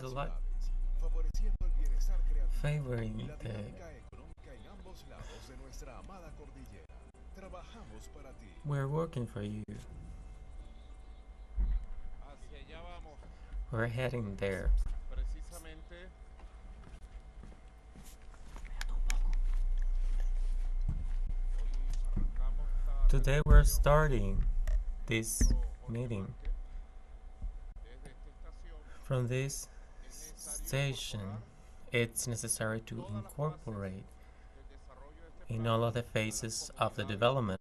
the light favoring the we're working for you. We're heading there. Today we're starting this meeting from this station. It's necessary to incorporate in all of the phases of the development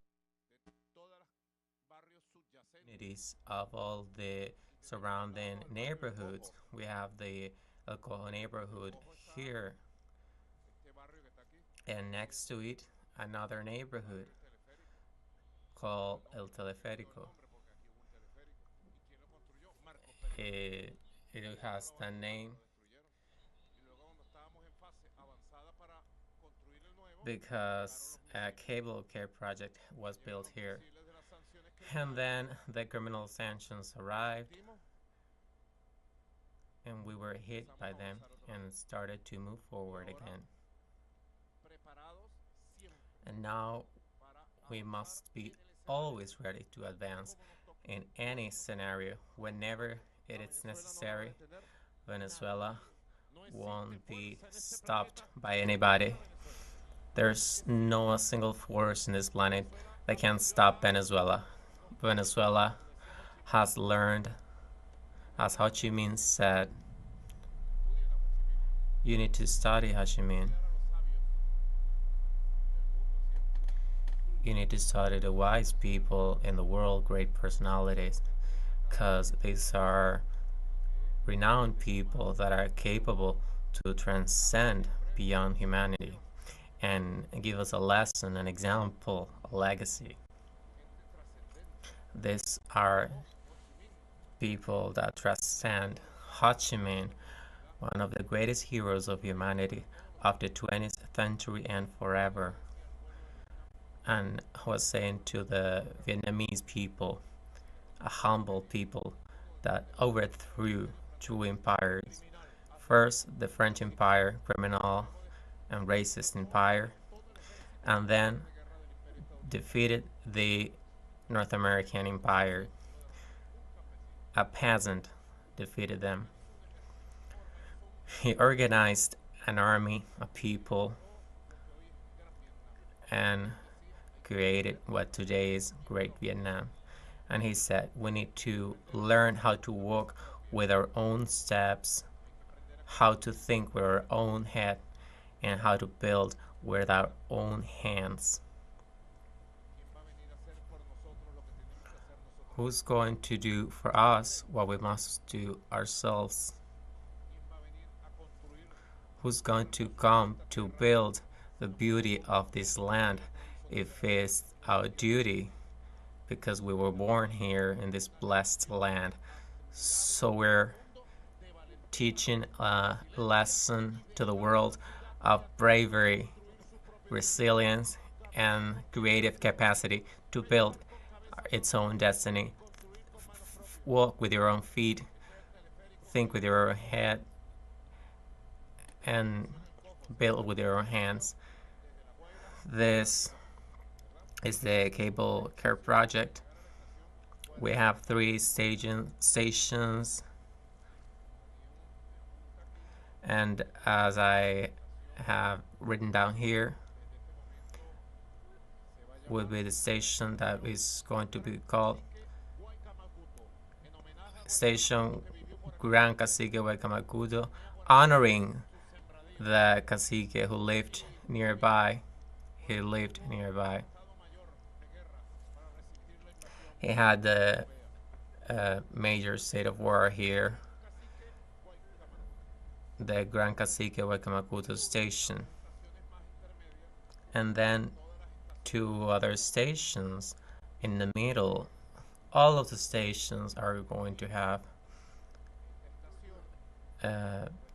of all the surrounding neighborhoods. We have the El Cojo neighborhood here, and next to it another neighborhood called El Teleférico. It has the name because a cable care project was built here. And then the criminal sanctions arrived, and we were hit by them and started to move forward again. And now we must be always ready to advance in any scenario. Whenever it is necessary, Venezuela won't be stopped by anybody. There's no single force in this planet that can stop Venezuela. Venezuela has learned, as Ho Chi Minh said, you need to study Ho Chi Minh. You need to study the wise people in the world, great personalities, because these are renowned people that are capable to transcend beyond humanity and give us a lesson, an example, a legacy. These are people that transcend. Ho Chi Minh, one of the greatest heroes of humanity of the 20th century and forever, and was saying to the Vietnamese people, a humble people that overthrew two empires. First, the French Empire, criminal and racist empire, and then defeated the North American Empire. A peasant defeated them. He organized an army of people and created what today is Great Vietnam. And he said, we need to learn how to walk with our own steps, how to think with our own head, and how to build with our own hands. Who's going to do for us what we must do ourselves? Who's going to come to build the beauty of this land if it's our duty, because we were born here in this blessed land? So we're teaching a lesson to the world of bravery, resilience, and creative capacity to build its own destiny. Walk with your own feet, think with your own head, and build with your own hands. This is the cable care project. We have 3 stations, and as I have written down here, will be the station that is going to be called Station Gran Cacique Macuto, honoring the cacique who lived nearby. He lived nearby. He had the major state of war here, the Gran Cacique Macuto station, and then 2 other stations in the middle. All of the stations are going to have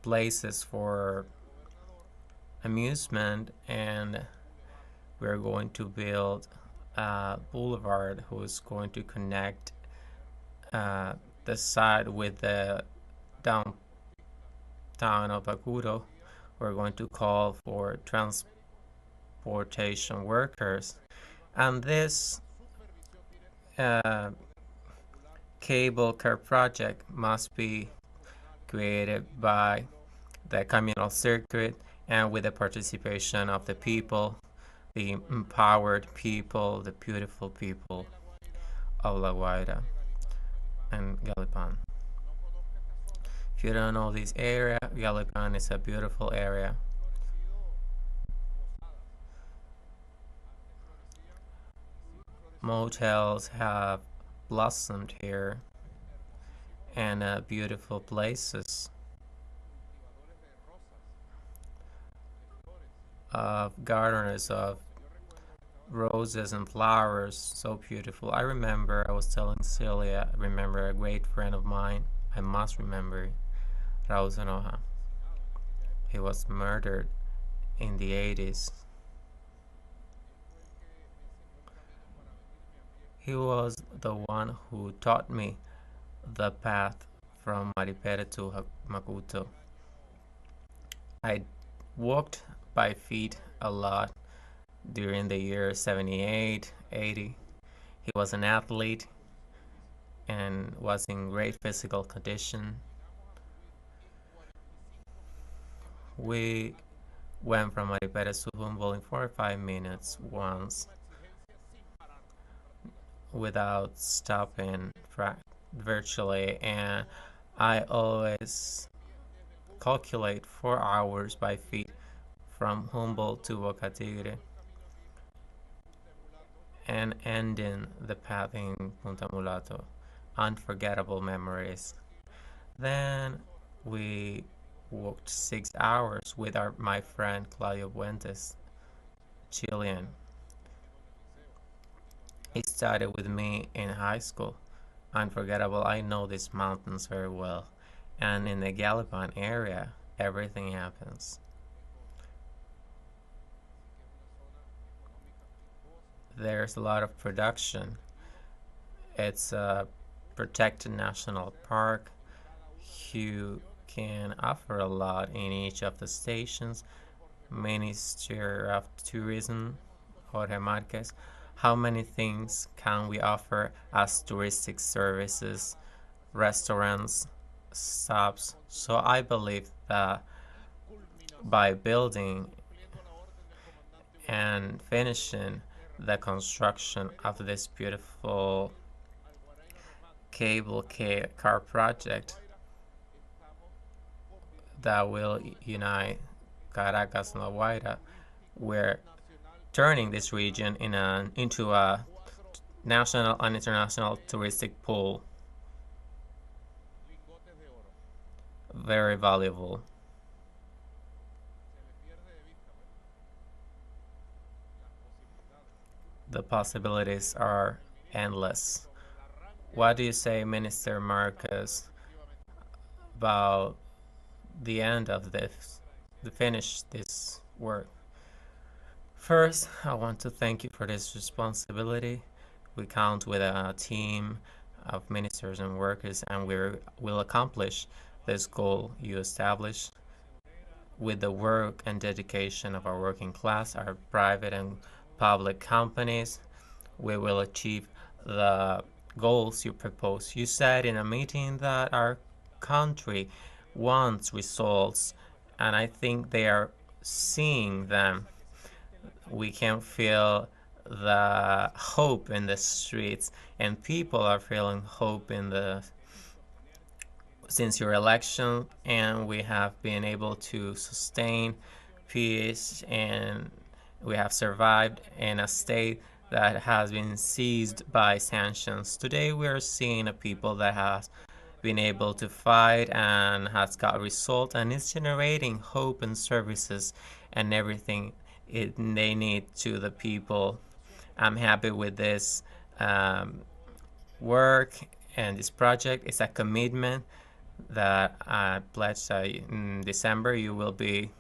places for amusement, and we're going to build a boulevard who is going to connect the side with the downtown of Macuto. We're going to call for transportation workers, and this cable car project must be created by the communal circuit and with the participation of the people, the empowered people, the beautiful people of La Guaira and Galipan. If you don't know this area, Galipan is a beautiful area. Motels have blossomed here and beautiful places of gardeners of roses and flowers, so beautiful. I remember, I was telling Celia, I remember a great friend of mine, I must remember, Raul Zanoja. He was murdered in the 80s. He was the one who taught me the path from Maripere to Macuto. I walked by feet a lot during the year 78, 80. He was an athlete and was in great physical condition. We went from Maripere to Humboldt in 45 minutes once without stopping virtually, and I always calculate 4 hours by feet from Humboldt to Boca Tigre and ending the path in Punta Mulato. Unforgettable memories. Then we walked 6 hours with my friend Claudio Buentes, Chilean. He started with me in high school. Unforgettable. I know these mountains very well. And in the Galipan area, everything happens. There's a lot of production. It's a protected national park. You can offer a lot in each of the stations. Minister of Tourism, Jorge Marquez. How many things can we offer as touristic services, restaurants, stops? So I believe that by building and finishing the construction of this beautiful cable car project that will unite Caracas and La Guaira, we're turning this region into a national and international touristic pool. Very valuable. The possibilities are endless. What do you say, Minister Marcus, about the end of this, to finish this work? First, I want to thank you for this responsibility. We count with a team of ministers and workers, and we will accomplish this goal you established with the work and dedication of our working class, our private and public companies. We will achieve the goals you propose. You said in a meeting that our country wants results, and I think they are seeing them. We can feel the hope in the streets, and people are feeling hope since your election, and we have been able to sustain peace, and we have survived in a state that has been seized by sanctions. Today we are seeing a people that has been able to fight and has got result, and it's generating hope and services and everything they need to the people. I'm happy with this work and this project. It's a commitment that I pledged in December you will be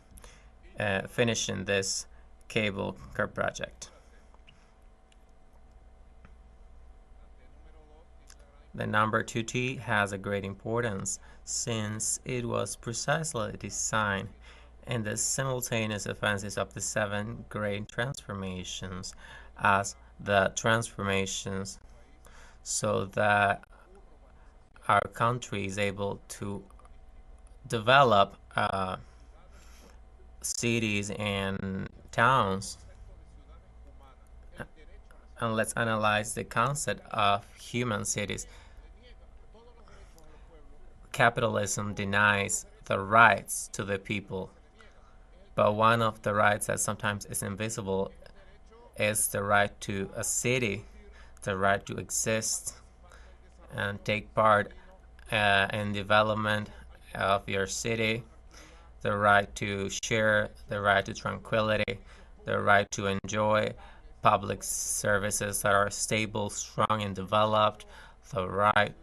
finishing this cable car project. The number 2T has a great importance since it was precisely designed in the simultaneous advances of the 7 great transformations as the transformations so that our country is able to develop cities and towns. And let's analyze the concept of human cities. Capitalism denies the rights to the people, but one of the rights that sometimes is invisible is the right to a city, the right to exist and take part in development of your city, the right to share, the right to tranquility, the right to enjoy public services that are stable, strong, and developed, the right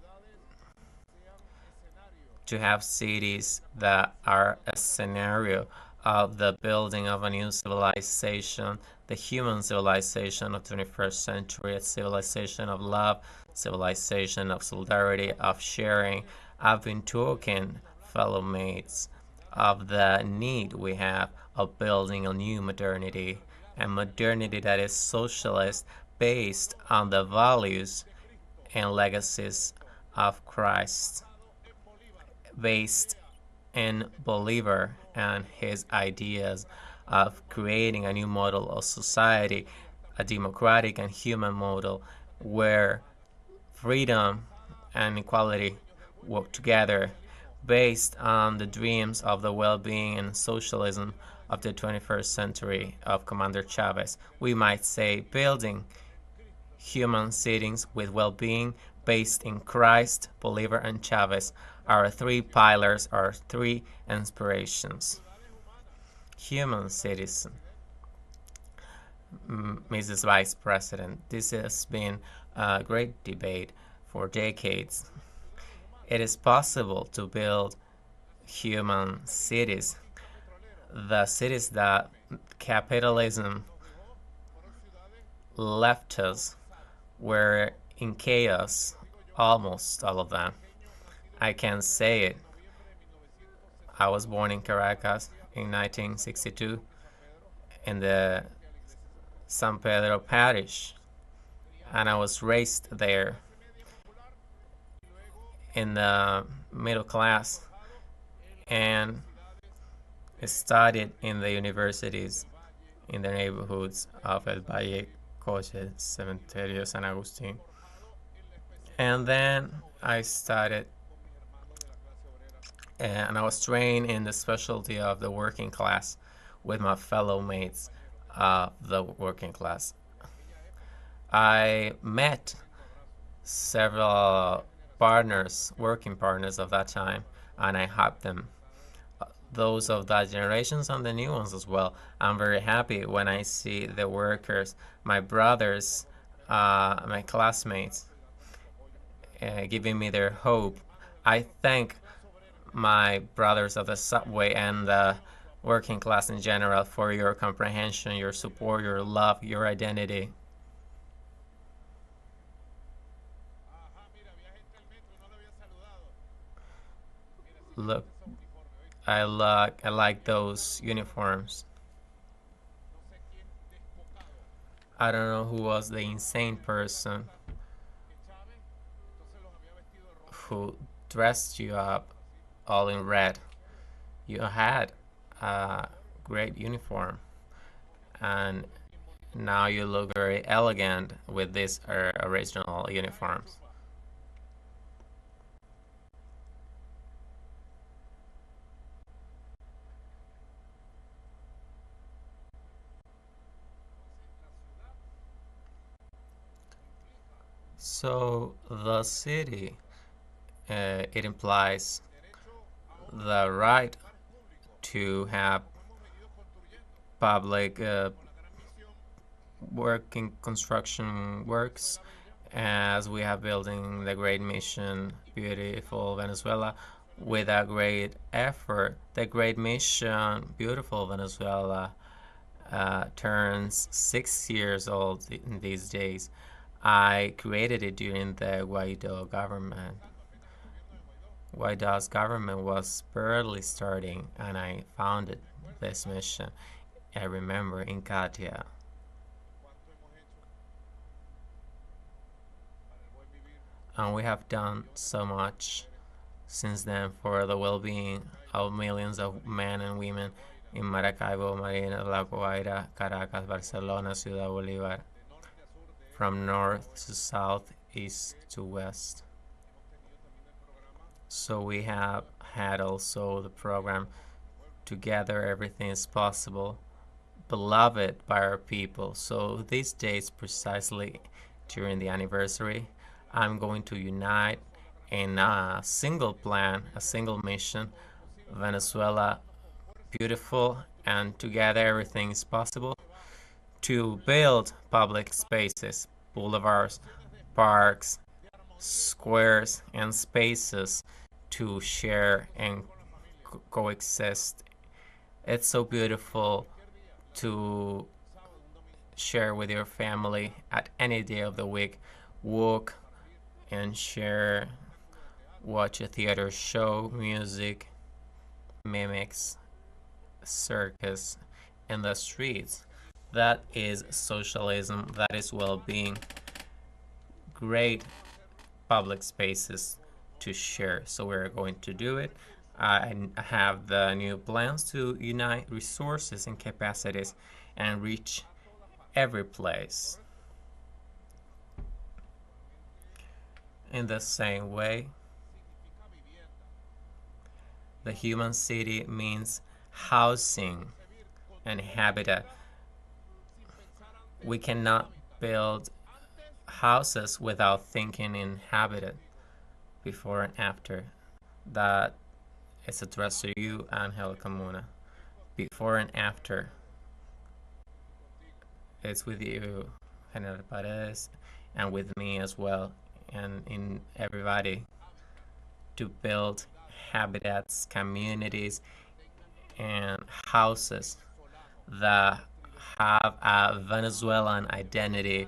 to have cities that are a scenario of the building of a new civilization, the human civilization of the 21st century, a civilization of love, civilization of solidarity, of sharing. I've been talking, fellow mates, of the need we have of building a new modernity, a modernity that is socialist, based on the values and legacies of Christ, based in Bolivar and his ideas of creating a new model of society, a democratic and human model where freedom and equality work together, based on the dreams of the well-being and socialism of the 21st century of Commander Chavez. We might say building human cities with well-being based in Christ, Bolivar, and Chavez are 3 pillars, are 3 inspirations. Human cities. Mrs. Vice President, this has been a great debate for decades. It is possible to build human cities, the cities that capitalism left us were in chaos, almost all of them. I can say it. I was born in Caracas in 1962 in the San Pedro parish, and I was raised there in the middle class and studied in the universities in the neighborhoods of El Valle, Cojo, Cementerio, San Agustin. And then I started and I was trained in the specialty of the working class with my fellow mates of the working class. I met several partners, working partners of that time, and I helped them. Those of that generations and the new ones as well. I'm very happy when I see the workers, my brothers, my classmates, giving me their hope. I thank my brothers of the subway and the working class in general for your comprehension, your support, your love, your identity. Look, I like those uniforms. I don't know who was the insane person who dressed you up all in red. You had a great uniform, and now you look very elegant with these original uniforms. So the city, it implies the right to have public working construction works, as we have building the great mission, beautiful Venezuela, with a great effort. The great mission, beautiful Venezuela, turns 6 years old in these days. I created it during the Guaido government. Guaido's government was barely starting, and I founded this mission. I remember in Katia. And we have done so much since then for the well-being of millions of men and women in Maracaibo, Marina, La Guaira, Caracas, Barcelona, Ciudad Bolívar, from north to south, east to west. So we have had also the program Together Everything is Possible, beloved by our people. So these days, precisely during the anniversary, I'm going to unite in a single plan, a single mission, Venezuela beautiful, and together everything is possible, to build public spaces, boulevards, parks, squares, and spaces to share and coexist. It's so beautiful to share with your family at any day of the week, walk and share, watch a theater show, music, mimics, circus in the streets. That is socialism, that is well-being. Great public spaces to share. So we're going to do it. I have the new plans to unite resources and capacities and reach every place. In the same way, the human city means housing and habitat. We cannot build houses without thinking in habitat before and after. That is addressed to you, Angel Camuna. Before and after. It's with you, General Paredes, and with me as well, and in everybody, to build habitats, communities, and houses that have a Venezuelan identity,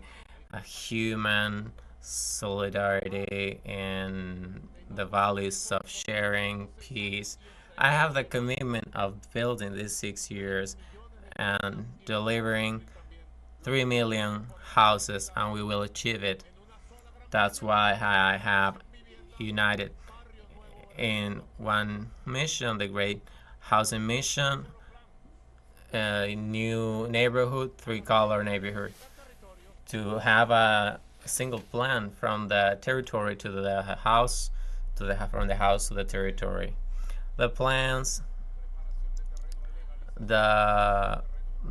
a human solidarity, and the values of sharing, peace. I have the commitment of building these 6 years and delivering 3 million houses, and we will achieve it. That's why I have united in one mission, the Great Housing Mission, a new neighborhood, three-color neighborhood, to have a single plan from the territory to the house, from the house to the territory. The plans, the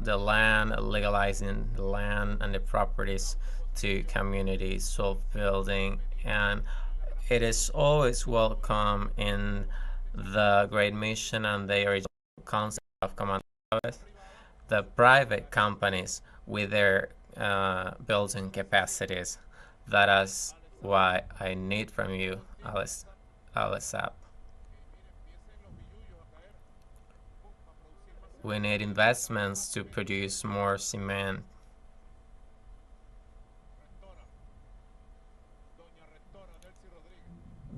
land, legalizing the land and the properties to communities, self-building, and it is always welcome in the Great Mission and the original concept of Command the private companies with their building capacities. That is why I need from you, Alisap. We need investments to produce more cement.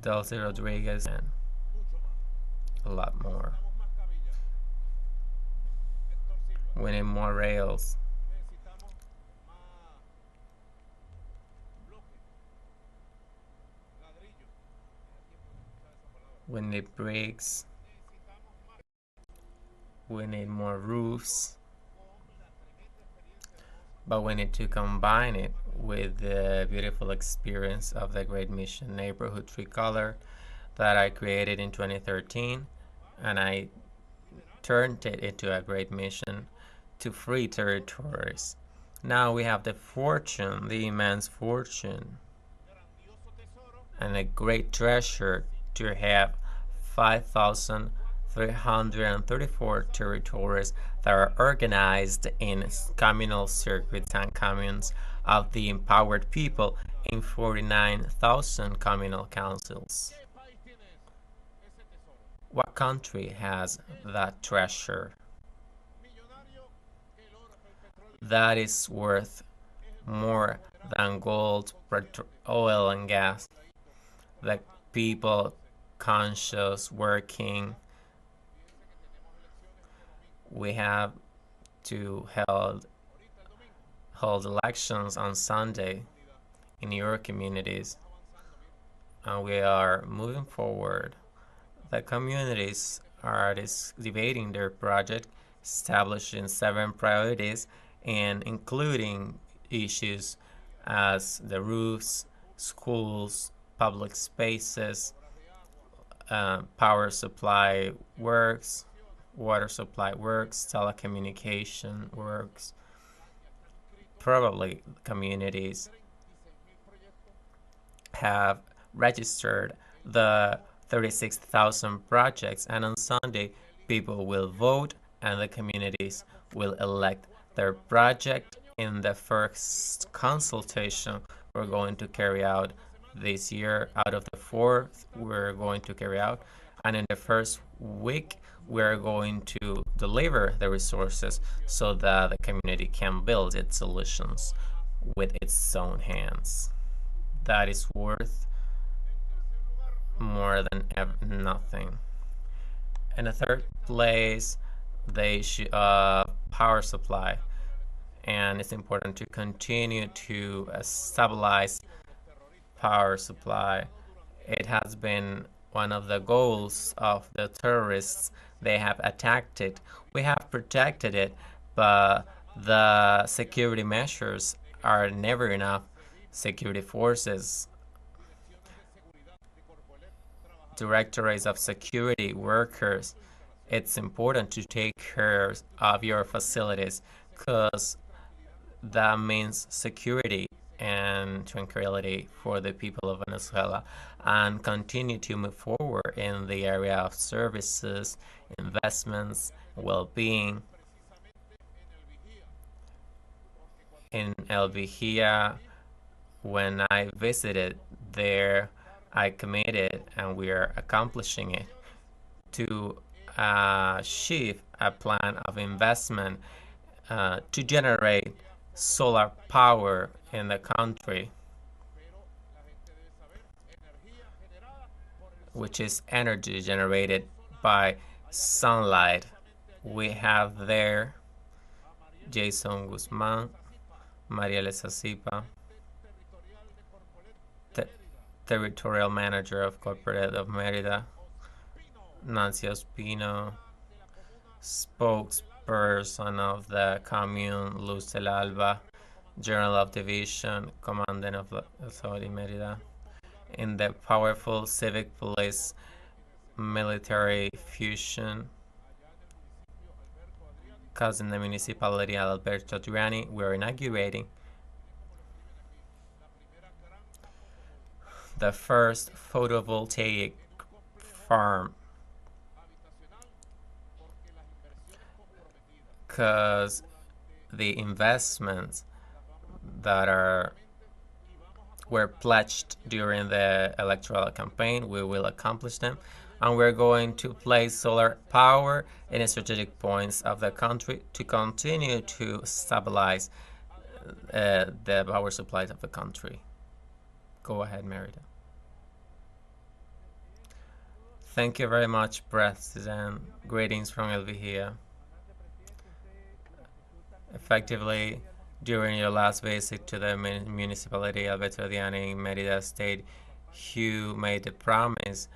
Delcy Rodriguez, and a lot more. We need more rails. We need bricks. We need more roofs. But we need to combine it with the beautiful experience of the Great Mission Neighborhood Tricolor that I created in 2013, and I turned it into a great mission to free territories. Now we have the fortune, the immense fortune, and a great treasure to have 5,334 territories that are organized in communal circuits and communes of the empowered people in 49,000 communal councils. What country has that treasure? That is worth more than gold, oil, and gas. The people conscious working. We have to hold elections on Sunday in your communities, and we are moving forward. The communities are debating their project, establishing 7 priorities, and including issues as the roofs, schools, public spaces, power supply works, water supply works, telecommunication works. Probably communities have registered the 36,000 projects, and on Sunday people will vote and the communities will elect their project in the first consultation we're going to carry out this year. Out of the 4 we're going to carry out, and in the first week we're going to deliver the resources so that the community can build its solutions with its own hands. That is worth more than nothing. In the third place, the issue of power supply, and it's important to continue to stabilize power supply. It has been one of the goals of the terrorists. They have attacked it. We have protected it, but the security measures are never enough. Security forces, directorates of security workers, it's important to take care of your facilities because that means security and tranquility for the people of Venezuela, and continue to move forward in the area of services, investments, well-being. In El Vigía, when I visited there, I committed, and we are accomplishing it, to achieve a plan of investment to generate solar power in the country, which is energy generated by sunlight. We have there Jason Guzman, Maria Elisa Sipa, Territorial Manager of Corporate of Merida, Nancy Ospino, spokesperson of the Commune Luz del Alba, General of Division, Commandant of Authority Merida, in the powerful civic police military fusion, because in the municipality of Alberto Adriani, we are inaugurating the first photovoltaic farm, because the investments that were pledged during the electoral campaign, we will accomplish them, and we're going to place solar power in strategic points of the country to continue to stabilize the power supplies of the country. Go ahead, Merida. Thank you very much, President. Greetings from El Vigía. Effectively, during your last visit to the municipality of Alberto Adriani in Merida State, you made a promise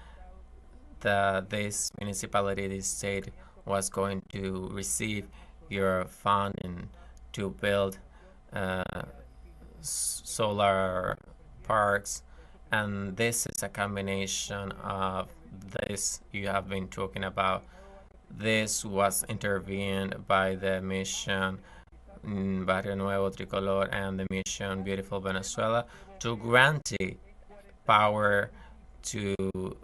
that this municipality, this state, was going to receive your funding to build solar parks, and this is a combination of this you have been talking about. This was intervened by the mission Barrio Nuevo Tricolor and the mission Beautiful Venezuela to grant power to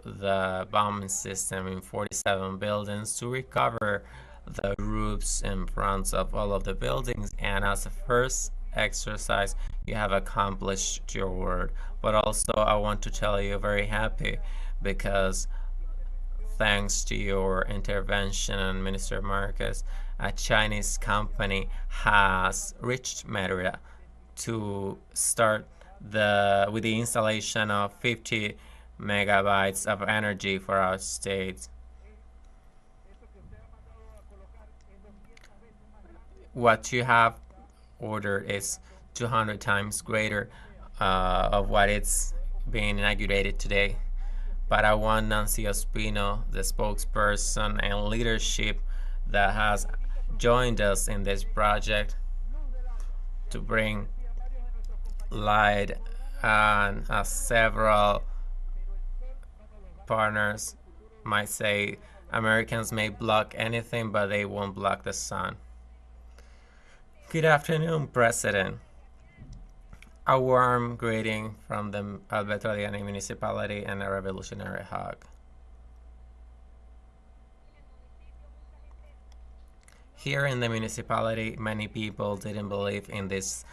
the bombing system in 47 buildings to recover the roofs in front of all of the buildings, and as a first exercise you have accomplished your word. But also I want to tell you very happy because thanks to your intervention, Minister Marcus, a Chinese company has reached Merida to start with the installation of 50 megabytes of energy for our state. What you have ordered is 200 times greater of what it's being inaugurated today. But I want Nancy Ospino, the spokesperson and leadership that has joined us in this project, to bring light on several partners might say Americans may block anything, but they won't block the sun. Good afternoon, President. A warm greeting from the Alberto Aliani municipality and a revolutionary hug. Here in the municipality, many people didn't believe in this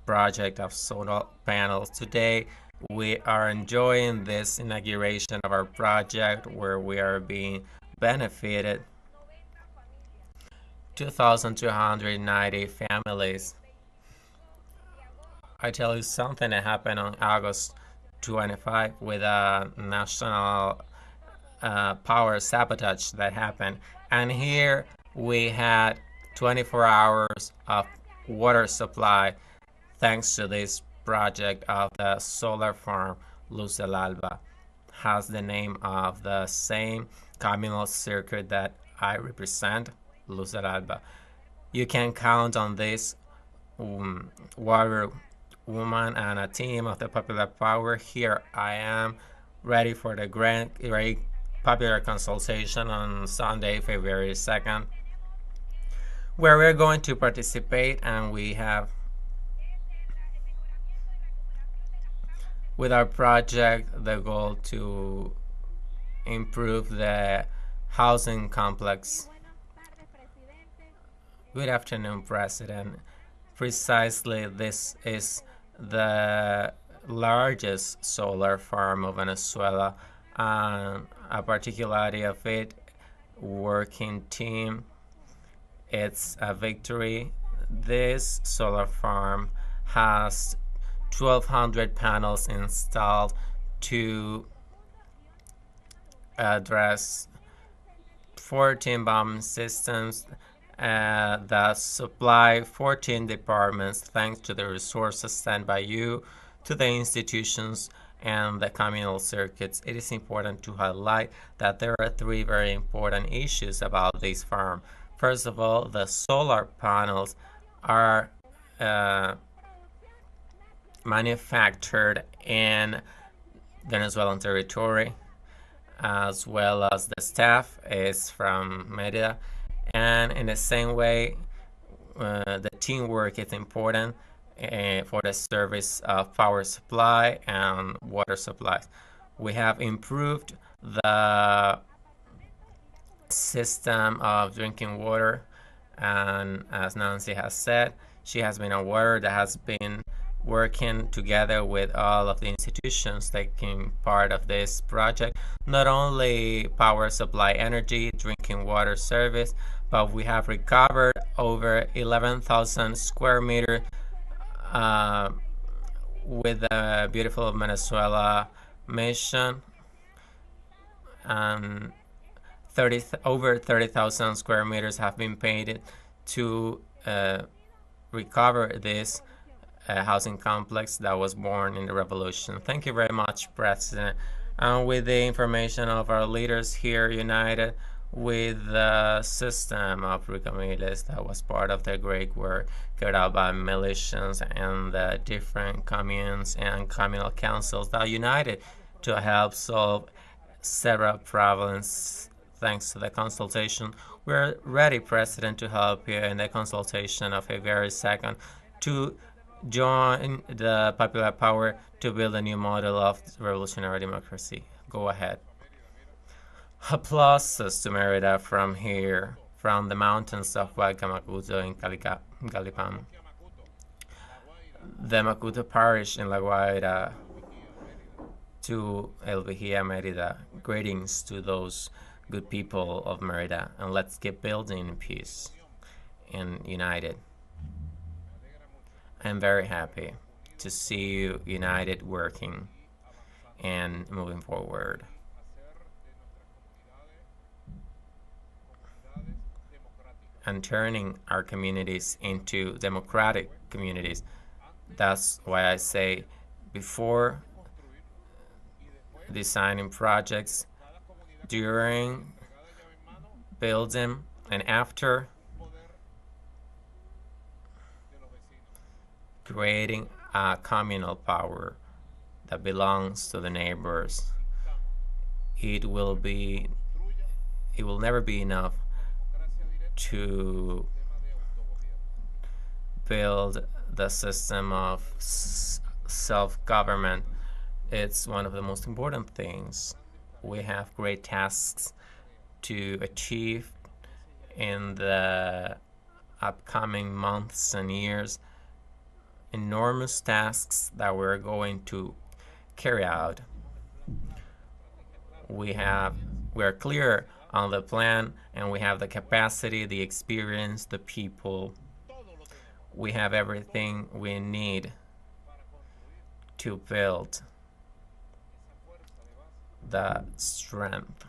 project of solar panels. Today, we are enjoying this inauguration of our project where we are being benefited. 2,290 families. I tell you something that happened on August 25 with a national power sabotage that happened. And here we had 24 hours of water supply thanks to this project of the solar farm. Luz del Alba has the name of the same communal circuit that I represent, Luz del Alba. You can count on this water woman and a team of the Popular Power. Here I am, ready for the very popular consultation on Sunday, February 2nd, where we're going to participate, and we have with our project the goal to improve the housing complex. Good afternoon, President. Precisely, this is the largest solar farm of Venezuela, and a particularity of it, working team, it's a victory. This solar farm has 1,200 panels installed to address 14 bomb systems that supply 14 departments thanks to the resources sent by you to the institutions and the communal circuits. It is important to highlight that there are three very important issues about this farm. First of all, the solar panels are manufactured in Venezuelan territory, as well as the staff is from Merida. And in the same way, the teamwork is important for the service of power supply and water supplies. We have improved the system of drinking water, and as Nancy has said, she has been aware that has been working together with all of the institutions taking part of this project, not only power supply, energy, drinking water service, but we have recovered over 11,000 square meters with the Beautiful Venezuela mission, and over 30,000 square meters have been painted to recover this housing complex that was born in the revolution. Thank you very much, President. And with the information of our leaders here united with the system of Ricamiles that was part of the great work carried out by militias and the different communes and communal councils that united to help solve several problems. Thanks to the consultation, we're ready, President, to help you in the consultation of February 2nd to join the Popular Power to build a new model of revolutionary democracy. Go ahead. Applauses to Merida from here, from the mountains of Macuto in Calipan. The Macuto parish in La Guaira, to El Vigía Merida. Greetings to those good people of Merida, and let's keep building in peace and united. I'm very happy to see you united, working, and moving forward, and turning our communities into democratic communities. That's why I say, before designing projects, during building, and after creating a communal power that belongs to the neighbors, it will never be enough to build the system of self-government. It's one of the most important things. We have great tasks to achieve in the upcoming months and years, enormous tasks that we're going to carry out. We are clear on the plan, and we have the capacity, the experience, the people. We have everything we need to build the strength.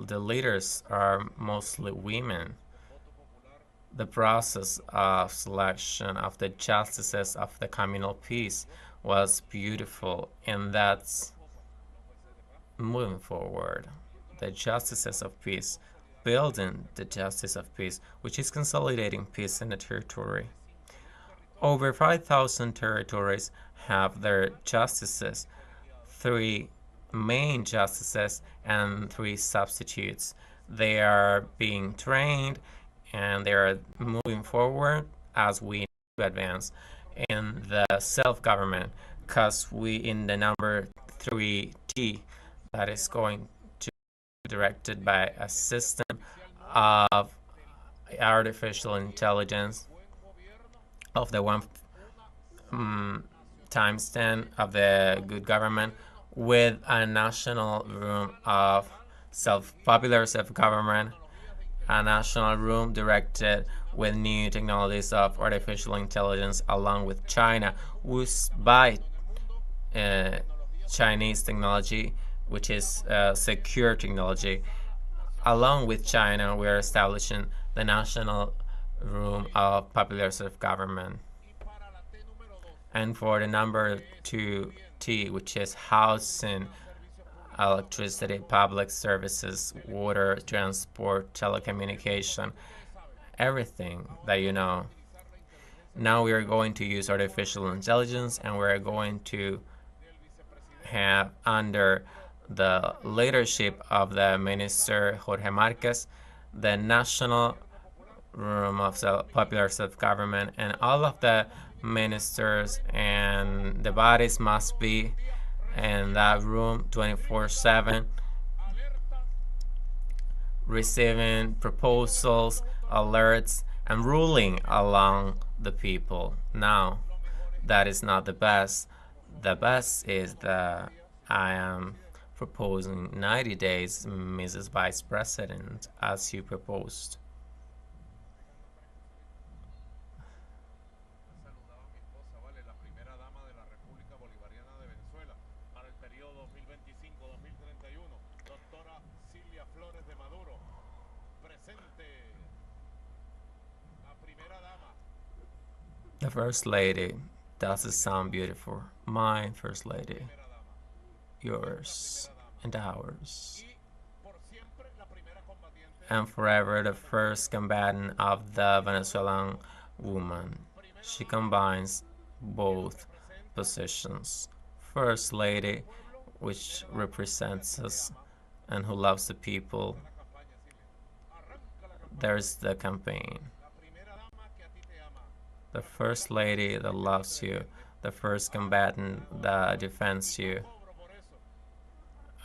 The leaders are mostly women. The process of selection of the justices of the communal peace was beautiful, and that's moving forward. The justices of peace, building the justice of peace, which is consolidating peace in the territory. Over 5,000 territories have their justices, 3 main justices and 3 substitutes. They are being trained, and they are moving forward as we advance in the self-government, because we in the number 3T, that is going to be directed by a system of artificial intelligence of the 1 times 10 of the good government, with a national room of popular self-government, a national room directed with new technologies of artificial intelligence, along with China, who's by Chinese technology, which is secure technology. Along with China, we are establishing the national room of popular self-government. And for the number 2T, which is housing, electricity, public services, water, transport, telecommunication, everything that you know. Now we are going to use artificial intelligence, and we're going to have, under the leadership of the Minister Jorge Marquez, the national room of popular self-government, and all of the ministers and the bodies must be in that room 24/7, receiving proposals, alerts, and ruling along the people. Now, that is not the best. The best is that I am proposing 90 days, Mrs. Vice President, as you proposed. Saludaba a mi esposa, ¿vale? La primera dama de la República Bolivariana de Venezuela para el periodo 2025-2031, doctora Silvia Flores de Maduro. Presente. La primera dama. The First Lady. Does it sound beautiful? My First Lady. Yours and ours. And forever the first combatant of the Venezuelan woman. She combines both positions. First Lady, which represents us and who loves the people. There's the campaign. The First Lady that loves you. The first combatant that defends you.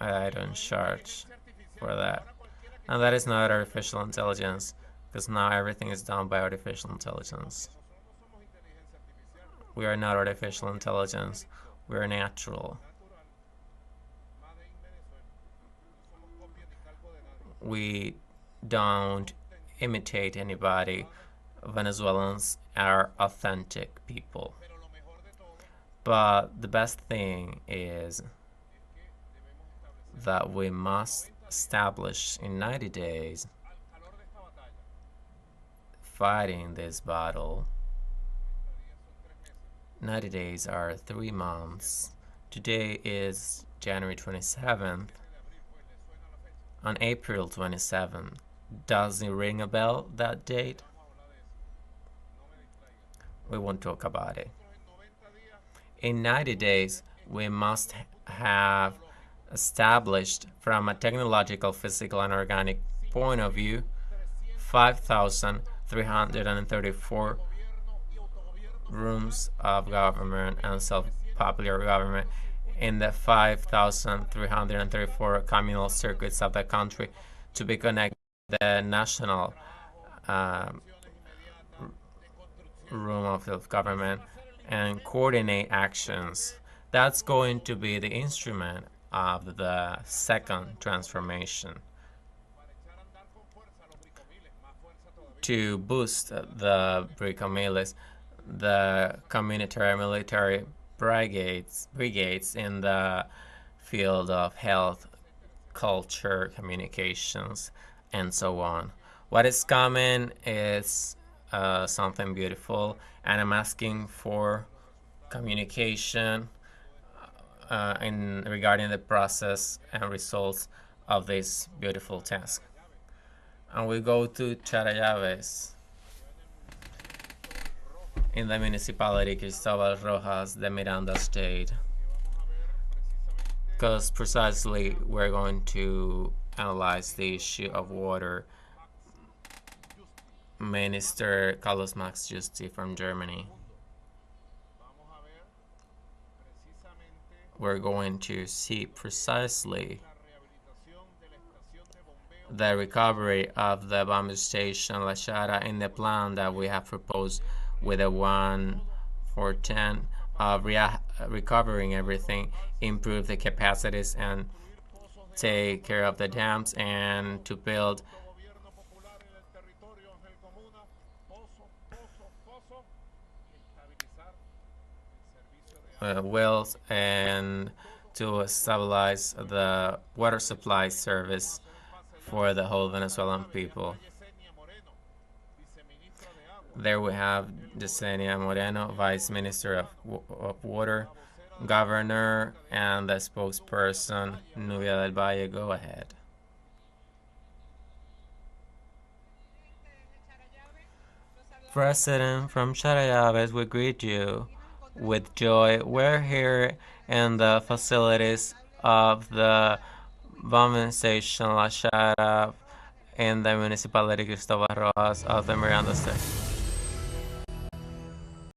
I don't charge for that. And that is not artificial intelligence, because now everything is done by artificial intelligence. We are not artificial intelligence. We are natural. We don't imitate anybody. Venezuelans are authentic people. But the best thing is that we must establish in 90 days fighting this battle. 90 days are 3 months. Today is January 27th. On April 27th, does it ring a bell, that date? We won't talk about it. In 90 days, we must have established, from a technological, physical, and organic point of view, 5,334 rooms of government and self-popular government in the 5,334 communal circuits of the country to be connected to the national room of government and coordinate actions. That's going to be the instrument of the second transformation to boost the bricomiles, the communitary military brigades in the field of health, culture, communications, and so on. What is coming is something beautiful, and I'm asking for communication regarding the process and results of this beautiful task. And we go to Charayaves in the municipality Cristobal Rojas de Miranda State, because precisely we're going to analyze the issue of water. Minister Carlos Max Justi from Germany. We're going to see precisely the recovery of the bomb station La Chara in the plan that we have proposed with a 1-4-10 of recovering everything, improve the capacities, and take care of the dams, and to build wells and to stabilize the water supply service for the whole Venezuelan people. There we have Yesenia Moreno, Vice Minister of Water, Governor, and the spokesperson, Nubia del Valle. Go ahead. President from Charayaves, we greet you with joy. We're here in the facilities of the bombing station La Chara in the municipality Cristobal Rojas of the Miranda State.